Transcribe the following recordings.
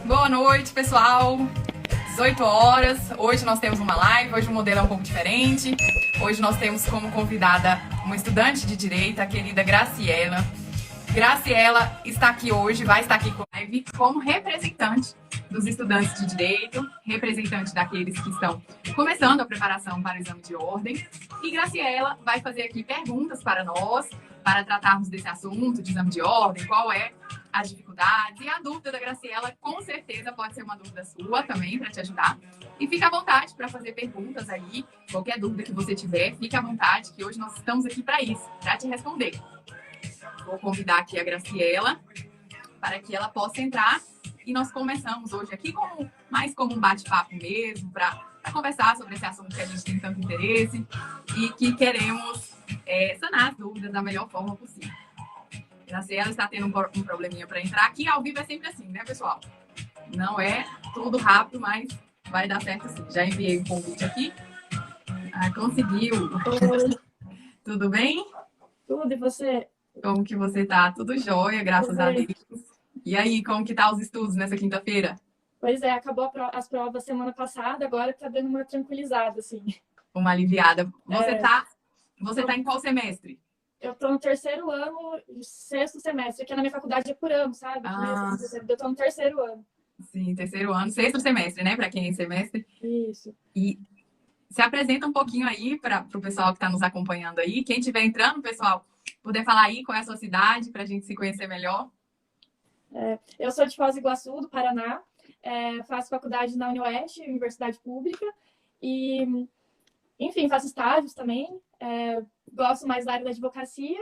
Boa noite, pessoal. 18 horas. Hoje nós temos uma live. Hoje o modelo é um pouco diferente. Hoje nós temos como convidada uma estudante de direito, a querida Graciela. Graciela está aqui hoje, vai estar aqui com a live como representante dos estudantes de direito, representante daqueles que estão começando a preparação para o exame de ordem. E Graciela vai fazer aqui perguntas para nós, para tratarmos desse assunto de exame de ordem, qual é as dificuldades. E a dúvida da Graciela, com certeza, pode ser uma dúvida sua também, para te ajudar. E fica à vontade para fazer perguntas aí, qualquer dúvida que você tiver, fica à vontade, que hoje nós estamos aqui para isso, para te responder. Vou convidar aqui a Graciela para que ela possa entrar. E nós começamos hoje aqui mais como um bate-papo mesmo, para conversar sobre esse assunto que a gente tem tanto interesse e que queremos sanar as dúvidas da melhor forma possível. Graciela está tendo um probleminha para entrar aqui. Ao vivo é sempre assim, né, pessoal? Não é tudo rápido, mas vai dar certo sim. Já enviei o convite aqui. Conseguiu. Oi. Tudo bem? Tudo, e você? Como que você tá? Tudo jóia, graças a Deus. E aí, como que tá os estudos nessa quinta-feira? Pois é, acabou as provas semana passada, agora tá dando uma tranquilizada, assim. Uma aliviada. Você tá em qual semestre? Eu tô no terceiro ano, sexto semestre, que na minha faculdade é por ano, sabe? Eu tô no terceiro ano. Sim, terceiro ano, sexto semestre, né? Para quem é semestre. Isso. E se apresenta um pouquinho aí para o pessoal que está nos acompanhando aí. Quem estiver entrando, pessoal, poder falar aí qual é a sua cidade, para a gente se conhecer melhor. Eu sou de Foz do Iguaçu, do Paraná. Faço faculdade na UniOeste, Universidade Pública. E, enfim, faço estágios também. Gosto mais da área da advocacia.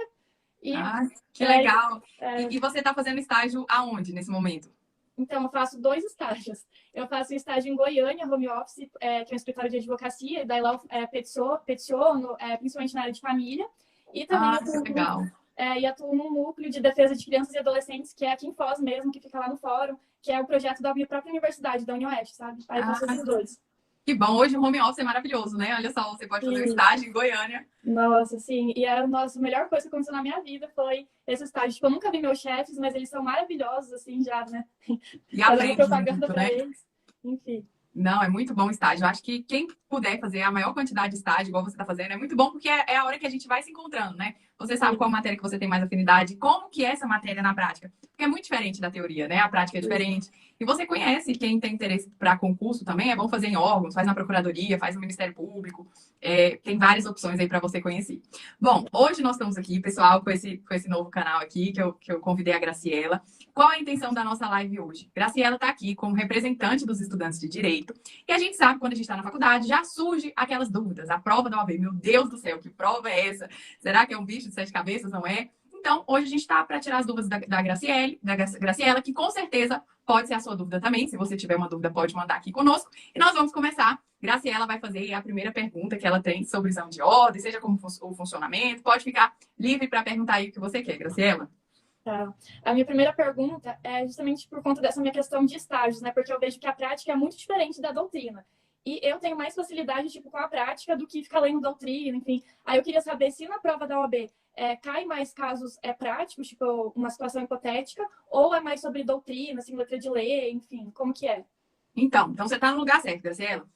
Que legal! E você está fazendo estágio aonde nesse momento? Então, eu faço 2 estágios. Eu faço um estágio em Goiânia, home office, que é um escritório de advocacia, e daí lá eu peticiono, principalmente na área de família. E também atuo num núcleo de defesa de crianças e adolescentes, que é aqui em Foz mesmo, que fica lá no fórum, que é o projeto da minha própria universidade, da UniOeste, sabe? Aí eu faço esses 2. Que bom, hoje o home office é maravilhoso, né? Olha só, você pode fazer um estágio em Goiânia. Nossa, sim. E a melhor coisa que aconteceu na minha vida foi esse estágio. Tipo, eu nunca vi meus chefes, mas eles são maravilhosos, assim, já, né? E aprende propaganda muito, pra né? eles. Enfim. Não, é muito bom o estágio. Eu acho que quem puder fazer a maior quantidade de estágio, igual você está fazendo, é muito bom, porque é a hora que a gente vai se encontrando, né? Você sabe qual matéria que você tem mais afinidade, como que é essa matéria na prática. Porque é muito diferente da teoria, né? A prática é diferente. E você conhece quem tem interesse para concurso também, é bom fazer em órgãos, faz na Procuradoria, faz no Ministério Público. Tem várias opções aí para você conhecer. Bom, hoje nós estamos aqui, pessoal, com esse novo canal aqui, que eu convidei a Graciela. Qual a intenção da nossa live hoje? Graciela está aqui como representante dos estudantes de Direito. E a gente sabe, quando a gente está na faculdade, já surge aquelas dúvidas. A prova da OAB, meu Deus do céu, que prova é essa? Será que é um bicho de 7 cabeças? Não é? Então, hoje a gente está para tirar as dúvidas da Graciela, que com certeza pode ser a sua dúvida também. Se você tiver uma dúvida, pode mandar aqui conosco. E nós vamos começar. Graciela vai fazer a primeira pergunta que ela tem sobre o exame de ordem, seja como o funcionamento. Pode ficar livre para perguntar aí o que você quer, Graciela. Tá. A minha primeira pergunta é justamente por conta dessa minha questão de estágios, né? Porque eu vejo que a prática é muito diferente da doutrina. E eu tenho mais facilidade, tipo, com a prática do que ficar lendo doutrina, enfim. Aí eu queria saber se na prova da OAB cai mais casos práticos, tipo, uma situação hipotética, ou é mais sobre doutrina, assim, letra de lei, enfim, como que é? Então você está no lugar certo, Graciela.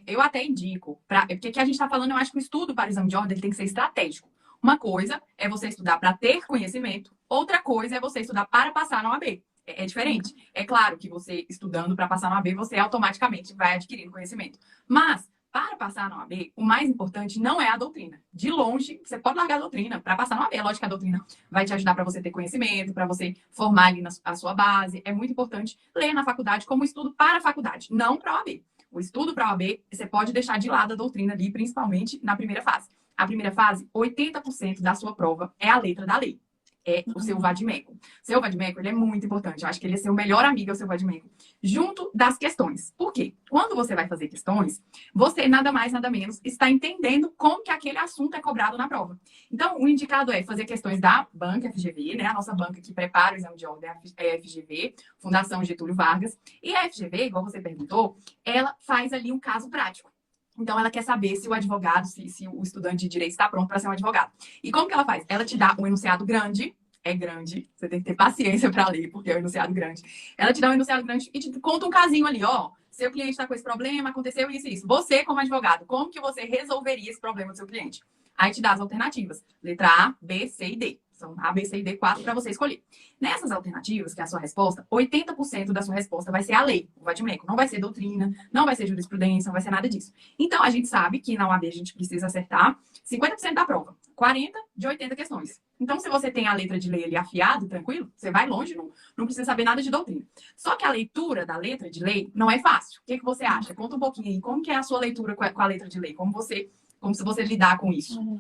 Eu até indico, porque aqui a gente está falando, eu acho que o estudo para o exame de ordem ele tem que ser estratégico. Uma coisa é você estudar para ter conhecimento, outra coisa é você estudar para passar na OAB. É diferente. É claro que você estudando para passar na OAB, você automaticamente vai adquirindo conhecimento. Mas, para passar na OAB, o mais importante não é a doutrina. De longe, você pode largar a doutrina para passar na OAB. É lógico que a doutrina vai te ajudar para você ter conhecimento, para você formar ali a sua base. É muito importante ler na faculdade como estudo para a faculdade, não para a OAB. O estudo para a OAB, você pode deixar de lado a doutrina ali, principalmente na primeira fase. A primeira fase, 80% da sua prova é a letra da lei. É o seu vade-mecum. Seu vade-mecum, ele é muito importante. Eu acho que ele é seu melhor amigo, é o seu vade-mecum. Junto das questões. Por quê? Quando você vai fazer questões, você nada mais, nada menos está entendendo como que aquele assunto é cobrado na prova. Então, o indicado é fazer questões da banca FGV, né? A nossa banca que prepara o exame de ordem é a FGV, Fundação Getúlio Vargas. E a FGV, igual você perguntou, ela faz ali um caso prático. Então, ela quer saber se o advogado, se o estudante de direito está pronto para ser um advogado. E como que ela faz? Ela te dá um enunciado grande, é grande. Você tem que ter paciência para ler, porque é um enunciado grande. Ela te dá um enunciado grande e te conta um casinho ali, ó. Seu cliente está com esse problema, aconteceu isso e isso. Você, como advogado, como que você resolveria esse problema do seu cliente? Aí te dá as alternativas. Letra A, B, C e D. São A, B, C e D, 4 para você escolher. Nessas alternativas, que é a sua resposta, 80% da sua resposta vai ser a lei, o vadimeco. Não vai ser doutrina, não vai ser jurisprudência, não vai ser nada disso. Então, a gente sabe que na UAB a gente precisa acertar 50% da prova. 40 de 80 questões. Então, se você tem a letra de lei ali afiado, tranquilo, você vai longe, não precisa saber nada de doutrina. Só que a leitura da letra de lei não é fácil. O que você acha? Conta um pouquinho aí. Como que é a sua leitura com a letra de lei? Como se você lidar com isso?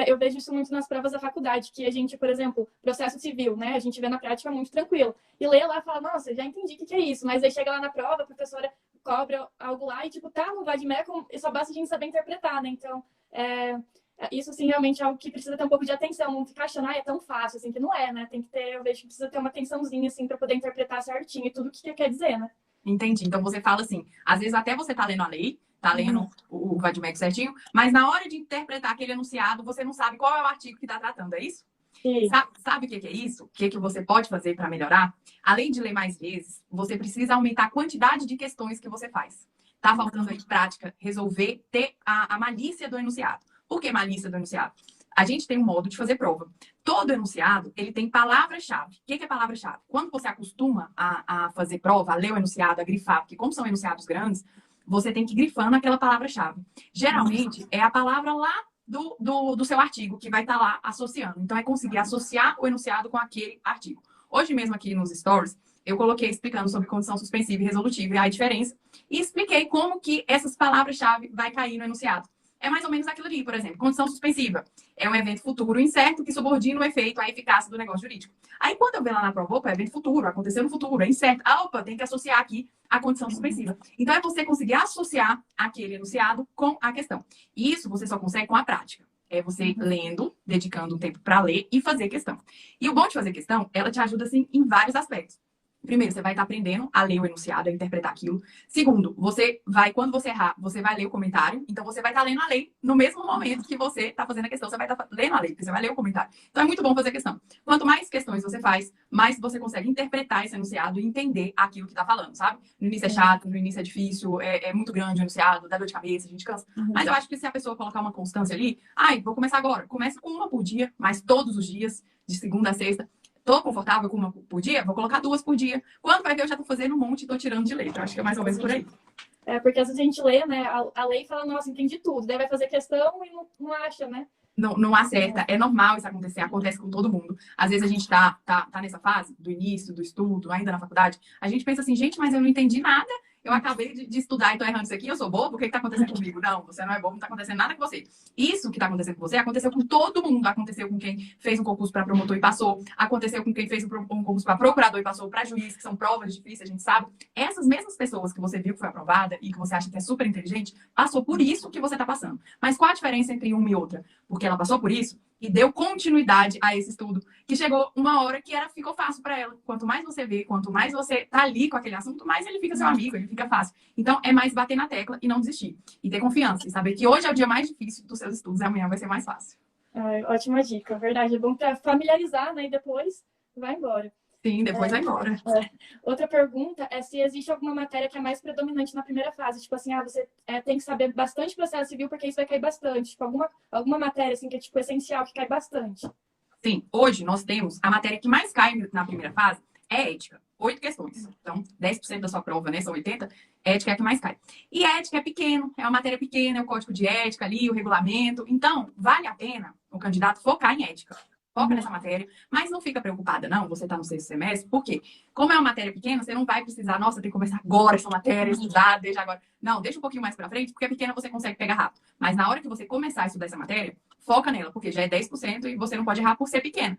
Eu vejo isso muito nas provas da faculdade, que a gente, por exemplo, processo civil, né? A gente vê na prática muito tranquilo. E lê lá e fala, nossa, já entendi o que é isso. Mas aí chega lá na prova, a professora cobra algo lá e, tipo, tá no vadimeco, e só basta a gente saber interpretar, né? Então, isso, assim, realmente é algo que precisa ter um pouco de atenção. Não ficar achando, é tão fácil, assim, que não é, né? Tem que ter, eu vejo que precisa ter uma atençãozinha, assim, pra poder interpretar certinho e tudo o que quer dizer, né? Entendi. Então, você fala assim, às vezes até você tá lendo a lei, tá lendo o vadimeco certinho, mas na hora de interpretar aquele enunciado, você não sabe qual é o artigo que tá tratando, é isso? Sim. Sabe o que é isso? O que você pode fazer para melhorar? Além de ler mais vezes, você precisa aumentar a quantidade de questões que você faz. Tá faltando aí prática, resolver, ter a malícia do enunciado. Por que malícia do enunciado? A gente tem um modo de fazer prova. Todo enunciado, ele tem palavra-chave. O que é palavra-chave? Quando você acostuma a fazer prova, a ler o enunciado, a grifar, porque como são enunciados grandes, você tem que ir grifando aquela palavra-chave. Geralmente, é a palavra lá do seu artigo que vai estar lá associando. Então, é conseguir associar o enunciado com aquele artigo. Hoje mesmo aqui nos stories, eu coloquei explicando sobre condição suspensiva e resolutiva e a diferença, e expliquei como que essas palavras-chave vai cair no enunciado. É mais ou menos aquilo ali, por exemplo, condição suspensiva. É um evento futuro incerto que subordina o efeito à eficácia do negócio jurídico. Aí, quando eu ver lá na prova, opa, é evento futuro, aconteceu no futuro, é incerto. Ah, opa, tem que associar aqui a condição suspensiva. Então, é você conseguir associar aquele enunciado com a questão. E isso você só consegue com a prática. É você lendo, dedicando um tempo para ler e fazer questão. E o bom de fazer questão, ela te ajuda, assim, em vários aspectos. Primeiro, você vai estar aprendendo a ler o enunciado, a interpretar aquilo. Segundo, quando você errar, você vai ler o comentário. Então, você vai estar lendo a lei no mesmo momento que você está fazendo a questão. Você vai estar lendo a lei, porque você vai ler o comentário. Então, é muito bom fazer questão. Quanto mais questões você faz, mais você consegue interpretar esse enunciado e entender aquilo que está falando, sabe? No início é chato, no início é difícil, é muito grande o enunciado, dá dor de cabeça, a gente cansa. Mas eu acho que se a pessoa colocar uma constância ali, vou começar agora. Comece com uma por dia, mas todos os dias, de segunda a sexta. Tô confortável com uma por dia? Vou colocar 2 por dia. Quando vai ver, eu já tô fazendo um monte e tô tirando de letra. Acho que é mais ou menos por aí. Porque às vezes a gente lê, né, a lei e fala, nossa, entendi tudo. Daí vai fazer questão e não acha, né? Não acerta. É normal isso acontecer. Acontece com todo mundo. Às vezes a gente tá nessa fase do início, do estudo, ainda na faculdade. A gente pensa assim, gente, mas eu não entendi nada. Eu acabei de estudar e tô errando isso aqui, eu sou bobo, o que tá acontecendo comigo? Não, você não é bobo, não tá acontecendo nada com você. Isso que tá acontecendo com você aconteceu com todo mundo. Aconteceu com quem fez um concurso para promotor e passou. Aconteceu com quem fez um concurso para procurador e passou, para juiz, que são provas difíceis, a gente sabe. Essas mesmas pessoas que você viu que foi aprovada e que você acha que é super inteligente, passou por isso que você tá passando. Mas qual a diferença entre uma e outra? Porque ela passou por isso e deu continuidade a esse estudo, que chegou uma hora que ficou fácil para ela. Quanto mais você vê, quanto mais você tá ali com aquele assunto, mais ele fica seu amigo, ele fica fácil. Então, é mais bater na tecla e não desistir. E ter confiança e saber que hoje é o dia mais difícil dos seus estudos e amanhã vai ser mais fácil. Ótima dica, verdade. É bom para familiarizar, né? E depois vai embora. Sim, depois vai embora. Outra pergunta é se existe alguma matéria que é mais predominante na primeira fase. Tipo assim, você tem que saber bastante processo civil porque isso vai cair bastante. Tipo, alguma matéria assim, que é tipo, essencial, que cai bastante. Sim, hoje nós temos a matéria que mais cai na primeira fase é ética. 8 questões. Então, 10% da sua prova, né? São 80. Ética é a que mais cai. E ética é pequeno, é uma matéria pequena, é o código de ética ali, o regulamento. Então, vale a pena o candidato focar em ética. Foca nessa matéria, mas não fica preocupada, não. Você está no 6º semestre, por quê? Como é uma matéria pequena, você não vai precisar, nossa, tem que começar agora essa matéria, estudar desde agora. Não, deixa um pouquinho mais para frente, porque a pequena você consegue pegar rápido. Mas na hora que você começar a estudar essa matéria, foca nela, porque já é 10% e você não pode errar por ser pequeno.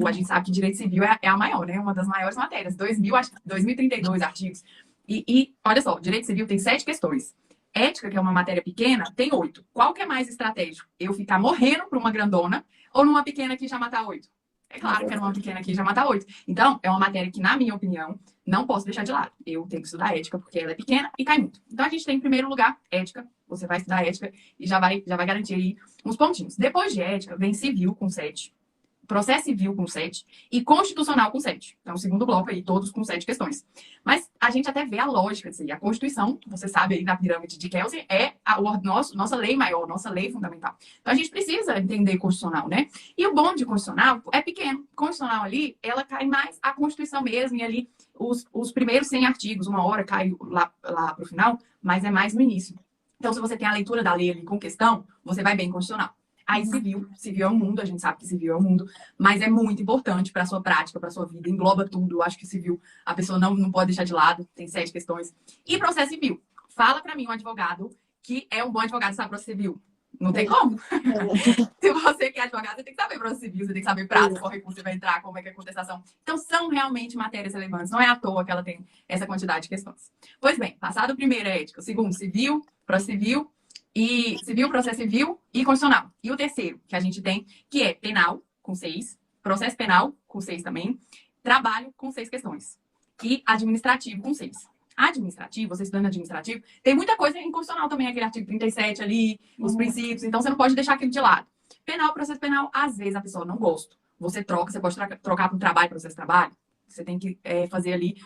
A gente sabe que direito civil é a maior, né? Uma das maiores matérias. 2032 artigos. E olha só, direito civil tem 7 questões. Ética, que é uma matéria pequena, tem 8. Qual que é mais estratégico? Eu ficar morrendo por uma grandona ou numa pequena que já matar 8? É claro que é numa pequena que já matar 8. Então, é uma matéria que, na minha opinião, não posso deixar de lado. Eu tenho que estudar ética porque ela é pequena e cai muito. Então, a gente tem, em primeiro lugar, ética. Você vai estudar ética e já vai garantir aí uns pontinhos. Depois de ética, vem civil com 7. processo civil com 7 e constitucional com 7. Então, o segundo bloco aí, todos com 7 questões. Mas a gente até vê a lógica disso aí. A Constituição, você sabe aí na pirâmide de Kelsen, é nossa lei maior, nossa lei fundamental. Então, a gente precisa entender constitucional, né? E o bom de constitucional é pequeno. Constitucional ali, ela cai mais a Constituição mesmo, e ali os primeiros 100 artigos, uma hora cai lá para o final, mas é mais no início. Então, se você tem a leitura da lei ali com questão, você vai bem em constitucional. Aí, civil é um mundo, a gente sabe que civil é um mundo, mas é muito importante para a sua prática, para a sua vida, engloba tudo. Eu acho que civil a pessoa não pode deixar de lado, tem 7 questões. E processo civil. Fala para mim um advogado que é um bom advogado, sabe processo civil. Não tem como. Se você quer advogado, você tem que saber processo civil, você tem que saber prazo, qual recurso você vai entrar, como é que é a contestação. Então, são realmente matérias relevantes. Não é à toa que ela tem essa quantidade de questões. Pois bem, passado o primeiro é ética, o segundo, civil, processo civil, e civil, processo civil e constitucional. E o terceiro que a gente tem, que é penal, com 6, processo penal, com 6 também, trabalho, com 6 questões, e administrativo, com 6. Administrativo, você estudando administrativo, tem muita coisa em constitucional também, aquele artigo 37 ali, os princípios, então você não pode deixar aquilo de lado. Penal, processo penal, às vezes a pessoa não gosta. Você troca, você pode trocar para um trabalho, processo de trabalho. Você tem que fazer ali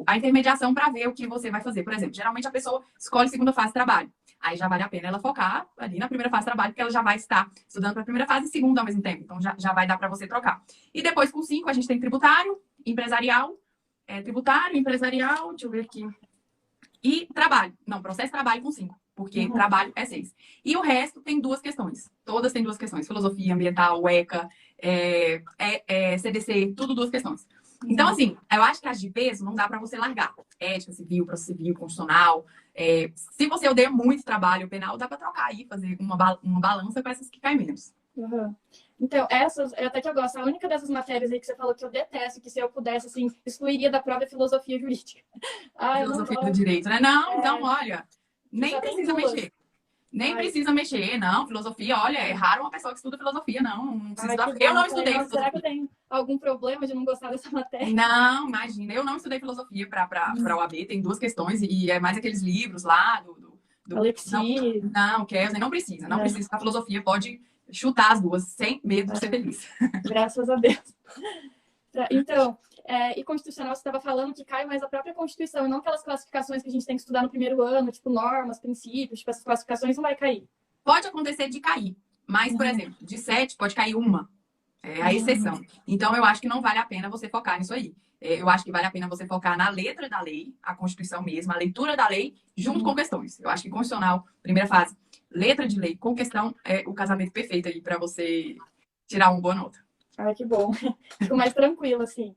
a intermediação para ver o que você vai fazer. Por exemplo, geralmente a pessoa escolhe segunda fase de trabalho. Aí já vale a pena ela focar ali na primeira fase de trabalho, porque ela já vai estar estudando para a primeira fase e segunda ao mesmo tempo. Então já vai dar para você trocar. E depois, com 5, a gente tem tributário, empresarial, deixa eu ver aqui. E trabalho. Não, processo trabalho com 5, porque trabalho é 6. E o resto tem 2 questões. Todas têm 2 questões. Filosofia ambiental, ECA, CDC, tudo 2 questões. Então, assim, eu acho que as de peso não dá para você largar. Ética civil, processo civil, constitucional. Se você odeia muito trabalho penal, dá para trocar aí, fazer uma balança com essas que caem menos. Então, essas, até que eu gosto, a única dessas matérias aí que você falou que eu detesto, que se eu pudesse, assim, excluiria da prova é filosofia jurídica. Filosofia do direito, né? Não, então, olha, nem precisa mexer. Precisa mexer, não. Filosofia, olha, é raro uma pessoa que estuda filosofia, não precisa eu não estudei filosofia. Será que eu tenho algum problema de não gostar dessa matéria? Não, imagina, eu não estudei filosofia para a UAB, tem 2 questões, e é mais aqueles livros lá do Alexi. Não, Kelsen, não precisa. A filosofia pode chutar as 2 sem medo de ser feliz. Graças a Deus. Então, e constitucional, você estava falando que cai mais a própria Constituição, e não aquelas classificações que a gente tem que estudar no primeiro ano, tipo normas, princípios, tipo essas classificações não vai cair. Pode acontecer de cair, mas, por exemplo, de 7 pode cair uma. É a exceção. Então, eu acho que não vale a pena você focar nisso aí. Eu acho que vale a pena você focar na letra da lei, a Constituição mesmo, a leitura da lei, junto com questões. Eu acho que constitucional, primeira fase, letra de lei com questão é o casamento perfeito aí para você tirar uma boa nota. Ai, que bom. Fico mais tranquila, assim.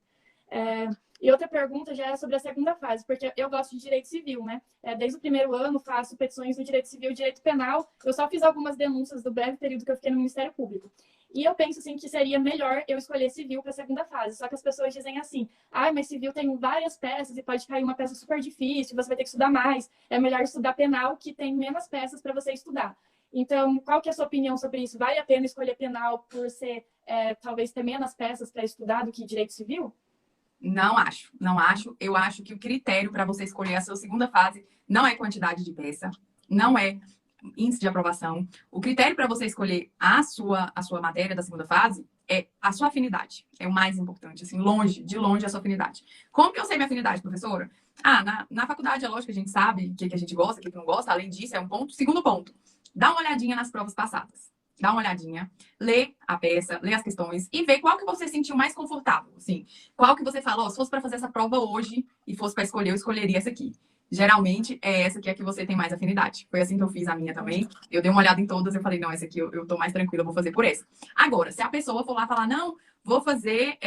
E outra pergunta já é sobre a segunda fase, porque eu gosto de direito civil, né? Desde o primeiro ano faço petições no direito civil e direito penal. Eu só fiz algumas denúncias do breve período que eu fiquei no Ministério Público. E eu penso, assim, que seria melhor eu escolher civil para a segunda fase. Só que as pessoas dizem assim, mas civil tem várias peças e pode cair uma peça super difícil, você vai ter que estudar mais. É melhor estudar penal, que tem menos peças para você estudar. Então, qual que é a sua opinião sobre isso? Vale a pena escolher penal por ser, talvez, ter menos peças para estudar do que direito civil? Não acho. Eu acho que o critério para você escolher a sua segunda fase não é quantidade de peça, não é índice de aprovação. O critério para você escolher a sua matéria da segunda fase é a sua afinidade. É o mais importante, assim, de longe a sua afinidade. Como que eu sei minha afinidade, professora? Na faculdade é lógico que a gente sabe o que a gente gosta, o que não gosta. Além disso, é um ponto. Segundo ponto, dá uma olhadinha nas provas passadas. Dá uma olhadinha, lê a peça, lê as questões e vê qual que você sentiu mais confortável. Assim, qual que você falou, se fosse para fazer essa prova hoje e fosse para escolher, eu escolheria essa aqui. Geralmente é essa que é que você tem mais afinidade. Foi assim que eu fiz a minha também. Eu dei uma olhada em todas, eu falei, não, essa aqui eu tô mais tranquila, eu vou fazer por essa. Agora, se a pessoa for lá falar, não, vou fazer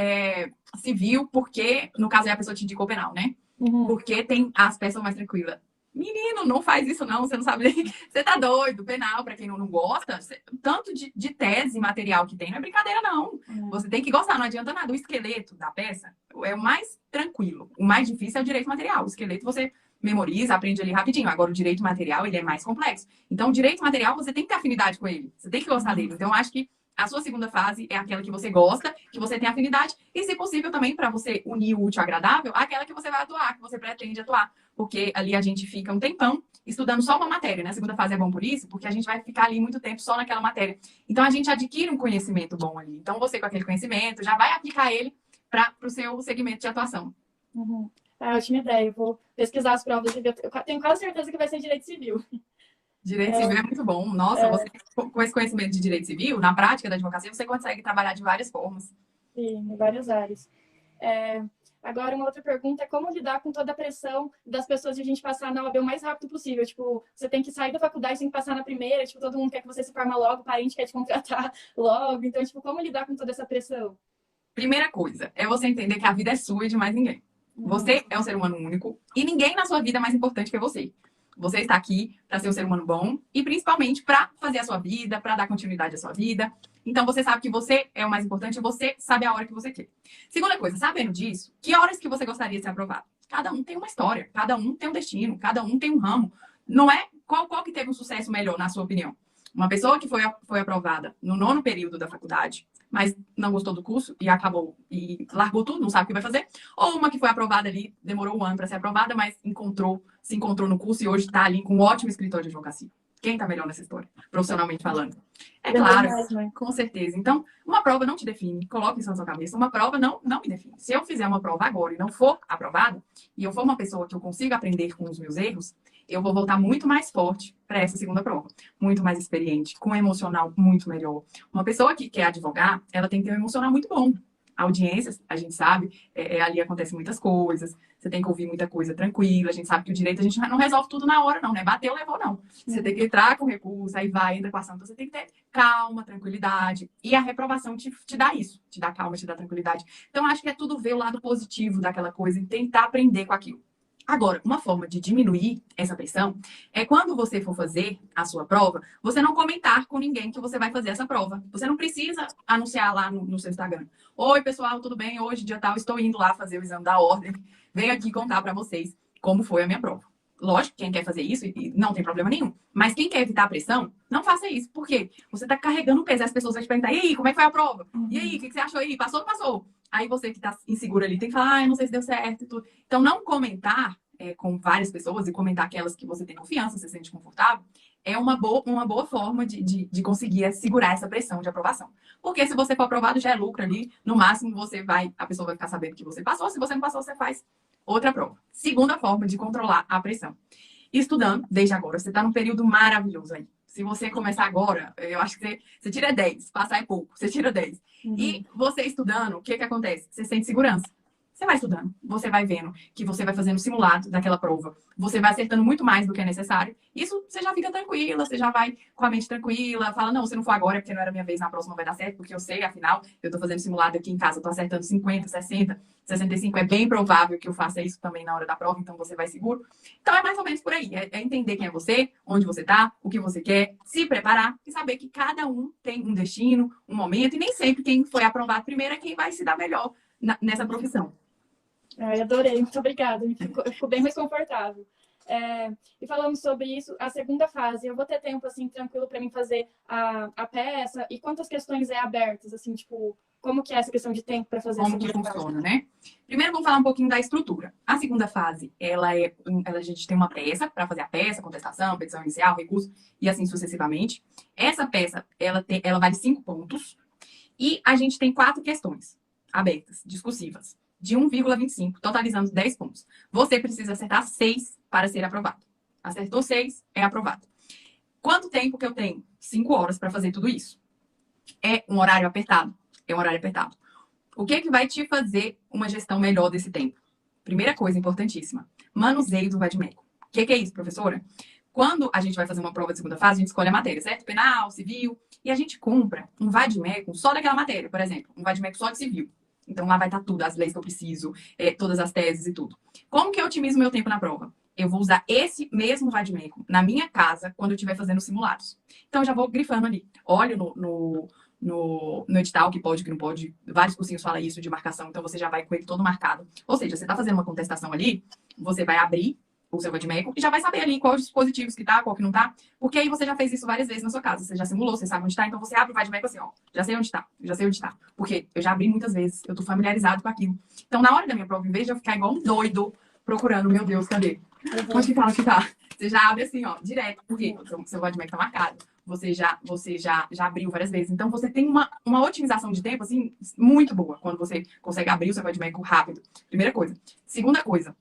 civil porque, no caso, a pessoa te indicou penal, né? Porque tem as peças mais tranquilas. Menino, não faz isso não, você não sabe nem. Você tá doido, penal, pra quem não gosta, tanto de tese e material que tem, não é brincadeira não. Você tem que gostar, não adianta nada. O esqueleto da peça é o mais tranquilo. O mais difícil é o direito material. O esqueleto você memoriza, aprende ali rapidinho. Agora, o direito material, ele é mais complexo. Então, o direito material, você tem que ter afinidade com ele. Você tem que gostar dele. Então, eu acho que a sua segunda fase é aquela que você gosta, que você tem afinidade. E, se possível, também, para você unir o útil ao agradável, aquela que você vai atuar, que você pretende atuar. Porque ali a gente fica um tempão estudando só uma matéria, né? A segunda fase é bom por isso, porque a gente vai ficar ali muito tempo só naquela matéria. Então, a gente adquire um conhecimento bom ali. Então, você com aquele conhecimento já vai aplicar ele para o seu segmento de atuação. Uhum. Ótima ideia. Eu vou pesquisar as provas. Eu tenho quase certeza que vai ser direito civil. Direito civil é muito bom. Nossa, você com esse conhecimento de direito civil, na prática da advocacia, você consegue trabalhar de várias formas. Sim, em várias áreas. Agora, uma outra pergunta é como lidar com toda a pressão das pessoas de a gente passar na OAB o mais rápido possível. Tipo, você tem que sair da faculdade, tem que passar na primeira, tipo, todo mundo quer que você se forma logo, o parente quer te contratar logo. Então, tipo, como lidar com toda essa pressão? Primeira coisa, é você entender que a vida é sua e de mais ninguém. Você é um ser humano único e ninguém na sua vida é mais importante que você. Você está aqui para ser um ser humano bom e principalmente para fazer a sua vida, para dar continuidade à sua vida. Então você sabe que você é o mais importante e você sabe a hora que você quer. Segunda coisa, sabendo disso, que horas que você gostaria de ser aprovado? Cada um tem uma história, cada um tem um destino, cada um tem um ramo. Não é qual que teve um sucesso melhor, na sua opinião? Uma pessoa que foi aprovada no 9º período da faculdade, mas não gostou do curso e acabou e largou tudo, não sabe o que vai fazer. Ou uma que foi aprovada ali, demorou um ano para ser aprovada, mas se encontrou no curso e hoje está ali com um ótimo escritório de advocacia. Quem está melhor nessa história, profissionalmente falando? É claro, com certeza. Então, uma prova não te define, coloque isso na sua cabeça. Uma prova não me define. Se eu fizer uma prova agora e não for aprovada, e eu for uma pessoa que eu consiga aprender com os meus erros, eu vou voltar muito mais forte para essa segunda prova. Muito mais experiente, com um emocional muito melhor. Uma pessoa que quer advogar, ela tem que ter um emocional muito bom. Audiências, a gente sabe, ali acontecem muitas coisas, você tem que ouvir muita coisa tranquila, a gente sabe que o direito a gente não resolve tudo na hora, não, né? Bateu, levou, não. Você tem que entrar com recurso, aí vai, entra com a ação, então você tem que ter calma, tranquilidade. E a reprovação te dá isso, te dá calma, te dá tranquilidade. Então, acho que é tudo ver o lado positivo daquela coisa e tentar aprender com aquilo. Agora, uma forma de diminuir essa pressão é quando você for fazer a sua prova, você não comentar com ninguém que você vai fazer essa prova. Você não precisa anunciar lá no seu Instagram. Oi, pessoal, tudo bem? Hoje, dia tal, estou indo lá fazer o exame da ordem. Venho aqui contar para vocês como foi a minha prova. Lógico, quem quer fazer isso, não tem problema nenhum. Mas quem quer evitar a pressão, não faça isso. Por quê? Você está carregando o peso. As pessoas vão te perguntar, e aí, como é que foi a prova? E aí, o que você achou aí? Passou ou não passou? Aí você que está inseguro ali tem que falar, não sei se deu certo e tudo. Então, não comentar com várias pessoas e comentar aquelas que você tem confiança, você se sente confortável, é uma boa forma de conseguir segurar essa pressão de aprovação. Porque se você for aprovado, já é lucro ali. No máximo, a pessoa vai ficar sabendo que você passou. Se você não passou, você faz outra prova. Segunda forma de controlar a pressão. Estudando, desde agora, você está num período maravilhoso aí. Se você começar agora, eu acho que você tira 10. Passar é pouco, você tira 10. E você estudando, o que acontece? Você sente segurança. Você vai estudando, você vai vendo que você vai fazendo simulado daquela prova, você vai acertando muito mais do que é necessário. Isso você já fica tranquila, você já vai com a mente tranquila, fala, não, se não for agora é porque não era minha vez, na próxima vai dar certo, porque eu sei, afinal, eu tô fazendo simulado aqui em casa, eu tô acertando 50, 60, 65, é bem provável que eu faça isso também na hora da prova, então você vai seguro. Então é mais ou menos por aí, é entender quem é você, onde você tá, o que você quer, se preparar e saber que cada um tem um destino, um momento, e nem sempre quem foi aprovado primeiro é quem vai se dar melhor nessa profissão. Ai, adorei, muito obrigada. Ficou bem mais confortável. E falando sobre isso, a segunda fase, eu vou ter tempo assim tranquilo para mim fazer a peça e quantas questões abertas, assim, tipo, como que é essa questão de tempo para fazer como que funciona, né? Primeiro vamos falar um pouquinho da estrutura. A segunda fase, a gente tem uma peça para fazer a peça, contestação, petição inicial, recurso e assim sucessivamente. Essa peça, ela vale 5 pontos e a gente tem 4 questões abertas, discursivas, de 1,25, totalizando 10 pontos. Você precisa acertar 6 para ser aprovado. Acertou 6, é aprovado. Quanto tempo que eu tenho? 5 horas para fazer tudo isso. É um horário apertado. É um horário apertado. O que vai te fazer uma gestão melhor desse tempo? Primeira coisa importantíssima, manuseio do vadimécum. O que é isso, professora? Quando a gente vai fazer uma prova de segunda fase, a gente escolhe a matéria, certo? Penal, civil, e a gente compra um vadimécum só daquela matéria, por exemplo, um vadimécum só de civil. Então, lá vai estar tudo, as leis que eu preciso, todas as teses e tudo. Como que eu otimizo meu tempo na prova? Eu vou usar esse mesmo vadimécum na minha casa quando eu estiver fazendo simulados. Então, eu já vou grifando ali. Olho no edital que pode, que não pode. Vários cursinhos falam isso de marcação, então você já vai com ele todo marcado. Ou seja, você está fazendo uma contestação ali, você vai abrir o seu vadimécum e já vai saber ali quais os dispositivos que tá, qual que não tá. Porque aí você já fez isso várias vezes na sua casa. Você já simulou, você sabe onde tá. Então você abre o vadimécum assim, ó. Já sei onde tá, já sei onde tá. Porque eu já abri muitas vezes, eu tô familiarizado com aquilo. Então na hora da minha prova, em vez de eu ficar igual um doido procurando, meu Deus, cadê? Onde que tá? Você já abre assim, ó, direto, porque o seu Vadmec tá marcado. Você já abriu várias vezes. Então, você tem uma otimização de tempo, assim, muito boa quando você consegue abrir o seu Vadmec rápido. Primeira coisa. Segunda coisa,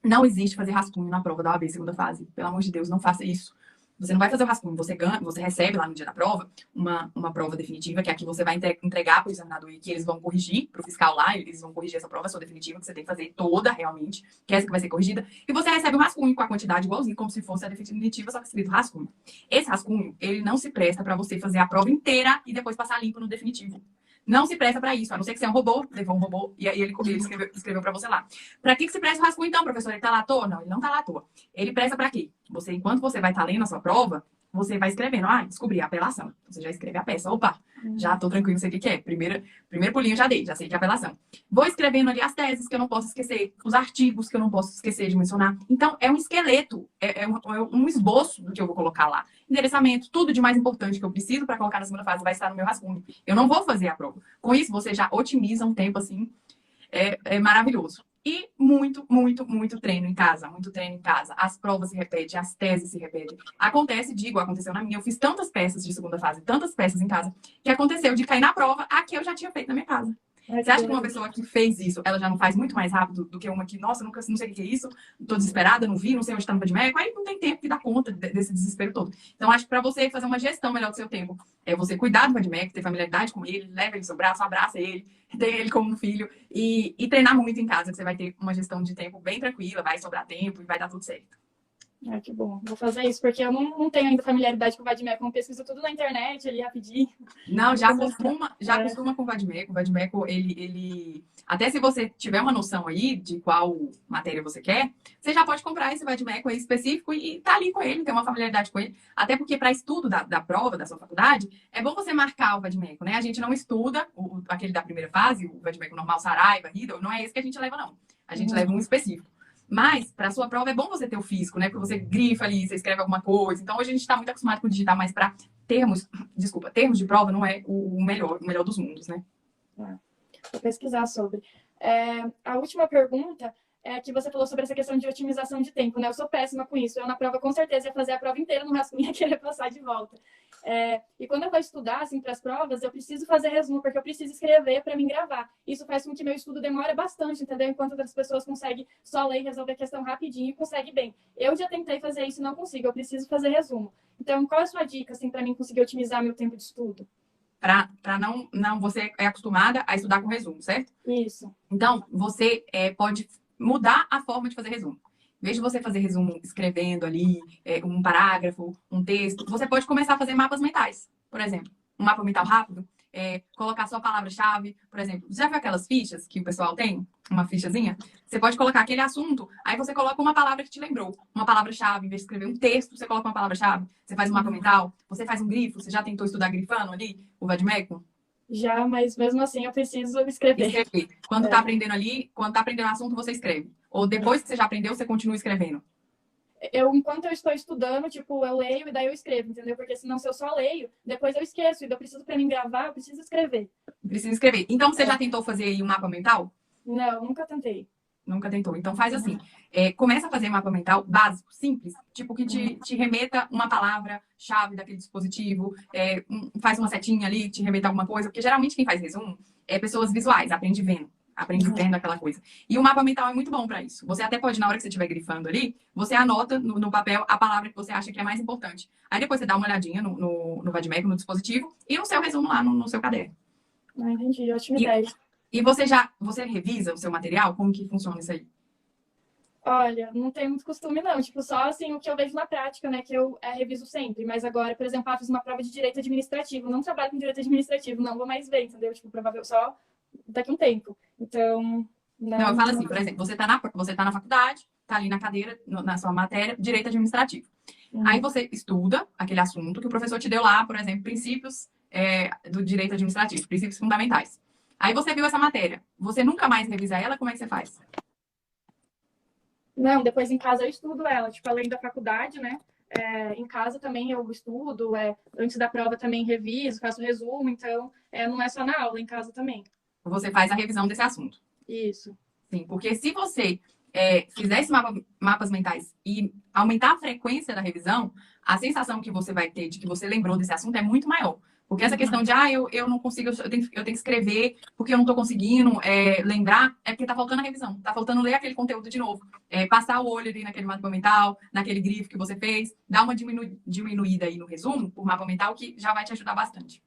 não existe fazer rascunho na prova da OAB, segunda fase. Pelo amor de Deus, não faça isso. Você não vai fazer o rascunho, você ganha, você recebe lá no dia da prova uma prova definitiva, que é a que você vai entregar para o examinador e que eles vão corrigir, para o fiscal lá, eles vão corrigir essa prova, a sua definitiva, que você tem que fazer toda realmente, que é essa que vai ser corrigida, e você recebe o rascunho com a quantidade igualzinho, como se fosse a definitiva, só que escrito rascunho. Esse rascunho, ele não se presta para você fazer a prova inteira e depois passar limpo no definitivo. Não se presta para isso, a não ser que você é um robô, levou um robô e aí ele escreveu para você lá. Para que se presta o rascunho então, professor? Ele tá lá à toa? Não, ele não tá lá à toa. Ele presta para quê? Você, enquanto você vai estar lendo a sua prova, você vai escrevendo. Ah, descobri a apelação. Você já escreve a peça. Opa, já tô tranquilo, sei o que é. Primeiro pulinho já dei, já sei que é apelação. Vou escrevendo ali as teses que eu não posso esquecer, os artigos que eu não posso esquecer de mencionar. Então, é um esqueleto, é um esboço do que eu vou colocar lá. Endereçamento, tudo de mais importante que eu preciso para colocar na segunda fase vai estar no meu rascunho. Eu não vou fazer a prova. Com isso, você já otimiza um tempo, assim, é maravilhoso. E muito, muito, muito treino em casa. Muito treino em casa. As provas se repetem, as teses se repetem. Aconteceu na minha. Eu fiz tantas peças de segunda fase, tantas peças em casa, que aconteceu de cair na prova a que eu já tinha feito na minha casa. Você acha que uma pessoa que fez isso, ela já não faz muito mais rápido do que uma que, nossa, nunca não sei o que é isso, tô desesperada, não vi, não sei onde está no Vadmec, aí não tem tempo que dá conta desse desespero todo. Então, acho que para você fazer uma gestão melhor do seu tempo, é você cuidar do Vadmec, ter familiaridade com ele, leva ele no seu braço, abraça ele, tem ele como um filho e treinar muito em casa, que você vai ter uma gestão de tempo bem tranquila, vai sobrar tempo e vai dar tudo certo. Ah, que bom. Vou fazer isso, porque eu não tenho ainda familiaridade com o Vadmec, eu pesquiso tudo na internet ali rapidinho. Não, já costuma com o Vadmec. O Vadmec, ele... Até se você tiver uma noção aí de qual matéria você quer, você já pode comprar esse Vadmec aí específico e tá ali com ele, ter uma familiaridade com ele. Até porque para estudo da prova, da sua faculdade, é bom você marcar o Vadmec, né? A gente não estuda aquele da primeira fase, o Vadmec normal, Saraiva, Riddle, não é esse que a gente leva, não. A gente leva um específico. Mas, para a sua prova, é bom você ter o físico, né? Porque você grifa ali, você escreve alguma coisa. Então, hoje a gente está muito acostumado com digitar, mas para termos de prova não é o melhor dos mundos, né? Vou pesquisar sobre. A última pergunta é que você falou sobre essa questão de otimização de tempo, né? Eu sou péssima com isso. Eu, na prova, com certeza, ia fazer a prova inteira no rascunho e ia querer passar de volta. E quando eu vou estudar, assim, para as provas, eu preciso fazer resumo, porque eu preciso escrever para mim gravar. Isso faz com que meu estudo demore bastante, entendeu? Enquanto outras pessoas conseguem só ler e resolver a questão rapidinho e conseguem bem. Eu já tentei fazer isso e não consigo. Eu preciso fazer resumo. Então, qual é a sua dica, assim, para mim conseguir otimizar meu tempo de estudo? Para não, você é acostumada a estudar com resumo, certo? Isso. Então, você pode mudar a forma de fazer resumo. Em vez de você fazer resumo escrevendo ali um parágrafo, um texto, você pode começar a fazer mapas mentais. Por exemplo, um mapa mental rápido, colocar sua palavra-chave, por exemplo. Você já viu aquelas fichas que o pessoal tem? Uma fichazinha? Você pode colocar aquele assunto, aí você coloca uma palavra que te lembrou. Uma palavra-chave, em vez de escrever um texto, você coloca uma palavra-chave. Você faz um mapa mental, você faz um grifo. Você já tentou estudar grifando ali, o Vadmeco? Já, mas mesmo assim eu preciso escrever. Quando tá aprendendo ali, quando tá aprendendo o assunto, você escreve. Ou depois que você já aprendeu, você continua escrevendo. Enquanto eu estou estudando, tipo, eu leio e daí eu escrevo, entendeu? Porque senão, se eu só leio, depois eu esqueço. E eu preciso, para mim gravar, eu preciso escrever. Precisa escrever. Então, você já tentou fazer aí um mapa mental? Não, nunca tentei. Nunca tentou. Então, faz assim. Começa a fazer mapa mental básico, simples. Tipo, que te remeta uma palavra-chave daquele dispositivo. Faz uma setinha ali, que te remeta alguma coisa. Porque, geralmente, quem faz resumo é pessoas visuais. Aprende vendo aquela coisa. E o mapa mental é muito bom para isso. Você até pode, na hora que você estiver grifando ali, você anota no papel a palavra que você acha que é mais importante. Aí depois você dá uma olhadinha no Vadmec, no dispositivo, e no seu resumo lá no seu caderno. Entendi. Ótima ideia. E você revisa o seu material? Como que funciona isso aí? Olha, não tenho muito costume, não. Tipo, só assim o que eu vejo na prática, né? Que eu reviso sempre. Mas agora, por exemplo, eu fiz uma prova de direito administrativo. Não trabalho com direito administrativo, não vou mais ver, entendeu? Tipo, provavelmente só daqui a um tempo. Então. Não, eu falo assim, por exemplo, você tá na faculdade, tá ali na cadeira, na sua matéria, direito administrativo. Aí você estuda aquele assunto que o professor te deu lá, por exemplo, princípios do direito administrativo, princípios fundamentais. Aí você viu essa matéria, você nunca mais revisa ela, como é que você faz? Não, depois em casa eu estudo ela, tipo, além da faculdade, né? Em casa também eu estudo, antes da prova também reviso, faço resumo, então não é só na aula, em casa também. Você faz a revisão desse assunto. Isso. Sim, porque se você fizer esses mapas mentais e aumentar a frequência da revisão, a sensação que você vai ter de que você lembrou desse assunto é muito maior. Porque essa questão de, eu não consigo, eu tenho que escrever porque eu não estou conseguindo lembrar, é porque está faltando a revisão, está faltando ler aquele conteúdo de novo, passar o olho ali naquele mapa mental, naquele grifo que você fez, dar uma diminuída aí no resumo por mapa mental que já vai te ajudar bastante.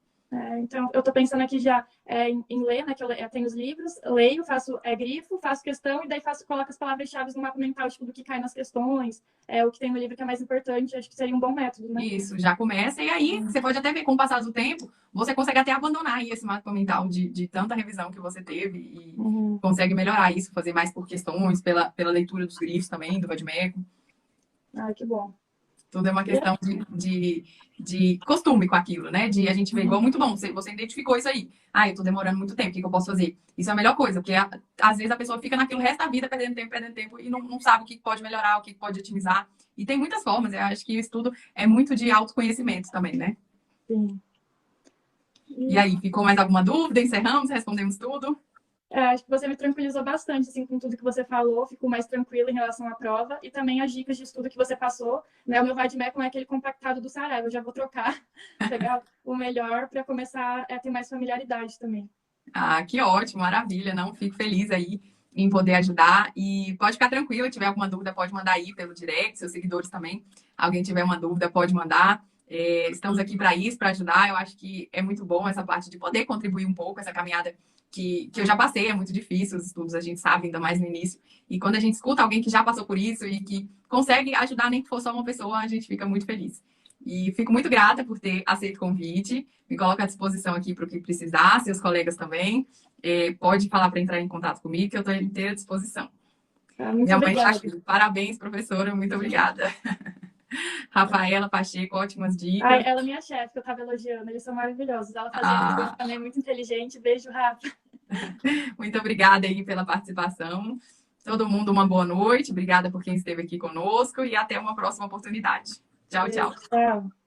Então, eu estou pensando aqui já em ler, né? Que eu tenho os livros, leio, faço grifo, faço questão e daí coloco as palavras-chave no mapa mental, tipo, do que cai nas questões, o que tem no livro que é mais importante. Acho que seria um bom método, né? Isso, já começa. E aí, você pode até ver, com o passar do tempo, você consegue até abandonar aí esse mapa mental de tanta revisão que você teve e consegue melhorar isso, fazer mais por questões, pela leitura dos grifos também, do Vadmeco. Que bom. Tudo é uma questão de costume com aquilo, né? De a gente ver igual muito bom. Você identificou isso aí. Eu tô demorando muito tempo, o que eu posso fazer? Isso é a melhor coisa, porque às vezes a pessoa fica naquilo o resto da vida, perdendo tempo, e não sabe o que pode melhorar, o que pode otimizar. E tem muitas formas. Eu acho que o estudo é muito de autoconhecimento também, né? Sim. E aí, ficou mais alguma dúvida? Encerramos? Respondemos tudo? Acho que você me tranquilizou bastante, assim, com tudo que você falou, fico mais tranquila em relação à prova e também as dicas de estudo que você passou, né? O meu Vadmeco não é aquele compactado do Saraiva, eu já vou trocar, pegar o melhor para começar a ter mais familiaridade também. Que ótimo, maravilha, não? Fico feliz aí em poder ajudar e pode ficar tranquila, se tiver alguma dúvida pode mandar aí pelo direct, seus seguidores também, alguém tiver uma dúvida pode mandar. Estamos aqui para isso, para ajudar. Eu acho que é muito bom essa parte de poder contribuir um pouco, essa caminhada que eu já passei, é muito difícil, os estudos a gente sabe, ainda mais no início. E quando a gente escuta alguém que já passou por isso e que consegue ajudar, nem que for só uma pessoa, a gente fica muito feliz. E fico muito grata por ter aceito o convite. Me coloco à disposição aqui para o que precisar, seus colegas também. Pode falar para entrar em contato comigo, que eu estou à inteira disposição. Minha mãe está aqui. Parabéns, professora, muito obrigada. Rafaela Pacheco, ótimas dicas. Ela é minha chefe, que eu estava elogiando. Eles são maravilhosos. Ela fazia também muito inteligente. Beijo, Rafa. Muito obrigada aí pela participação. Todo mundo, uma boa noite. Obrigada por quem esteve aqui conosco e até uma próxima oportunidade. Tchau, tchau. Tchau.